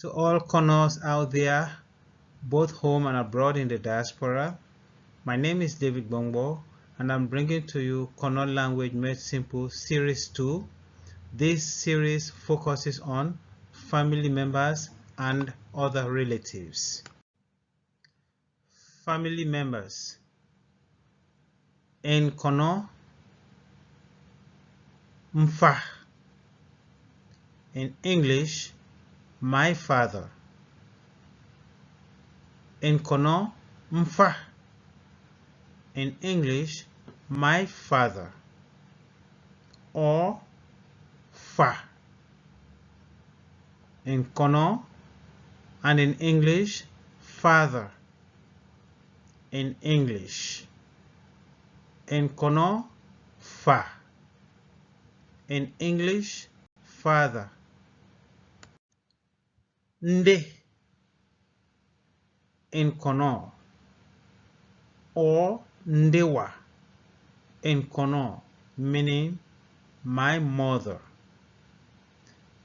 To all Connors out there, both home and abroad in the diaspora, my name is David Bongbo, and I'm bringing to you Connor Language Made Simple Series 2. This series focuses on family members and other relatives. Family members. In Connor, Mfa. In English, my father. In Connor, Mfa. In English, my father, or fa. In Kono and in English, father. In English. In Kono, fa. In English, father. Nde. In Kono, or ndewa. In Kono, meaning my mother.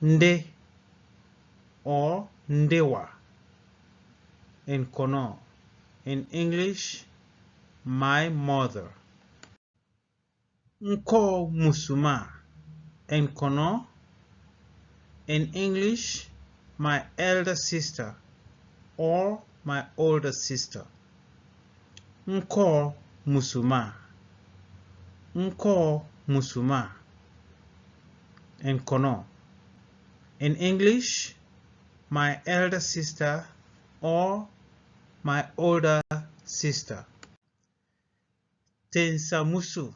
Nde or ndewa. In Kono, in English, my mother. Nko musuma. In Kono, in English, my elder sister or my older sister. Nko musuma. Nko musuma. In Kono, in English, my elder sister or my older sister. Tensa musu.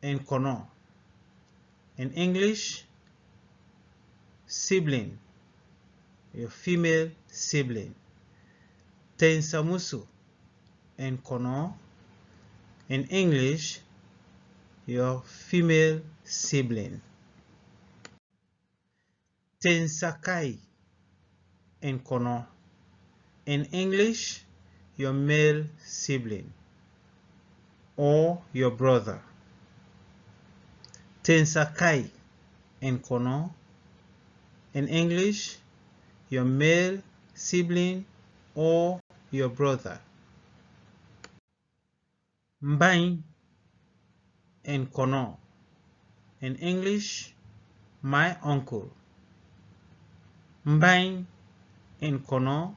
In Kono, in English, sibling, your female sibling. Tensa musu. In Kono, in English, your female sibling. Tensakai. In Kono, in English, your male sibling or your brother. Tensakai. In Kono, in English, your male sibling or your brother. Mbain. In Kono, in English, my uncle. Mbain. In Kono,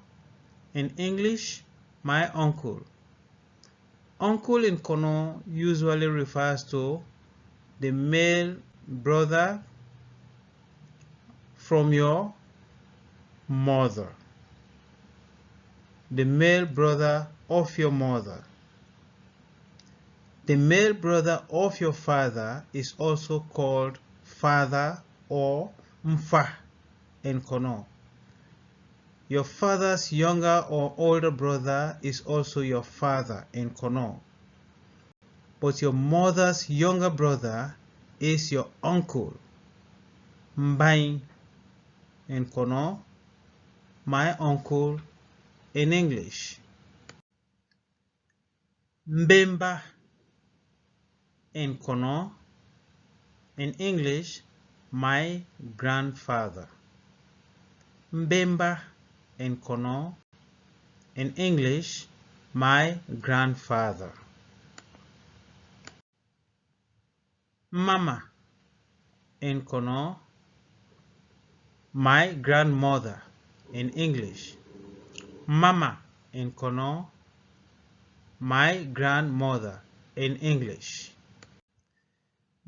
in English, my uncle. Uncle in Kono usually refers to the male brother from your mother. The male brother of your mother. The male brother of your father is also called father or mfa in Kono. Your father's younger or older brother is also your father in Kono. But your mother's younger brother is your uncle. Mbain in Kono, my uncle in English. Mbemba in Kono, in English, my grandfather. Mbemba in Kono, in English, my grandfather. Mama in Kono, my grandmother in English. Mama in Kono, my grandmother in English.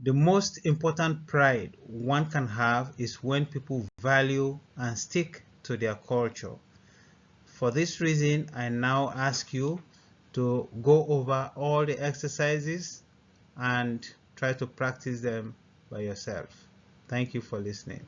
The most important pride one can have is when people value and stick to their culture. For this reason, I now ask you to go over all the exercises and try to practice them by yourself. Thank you for listening.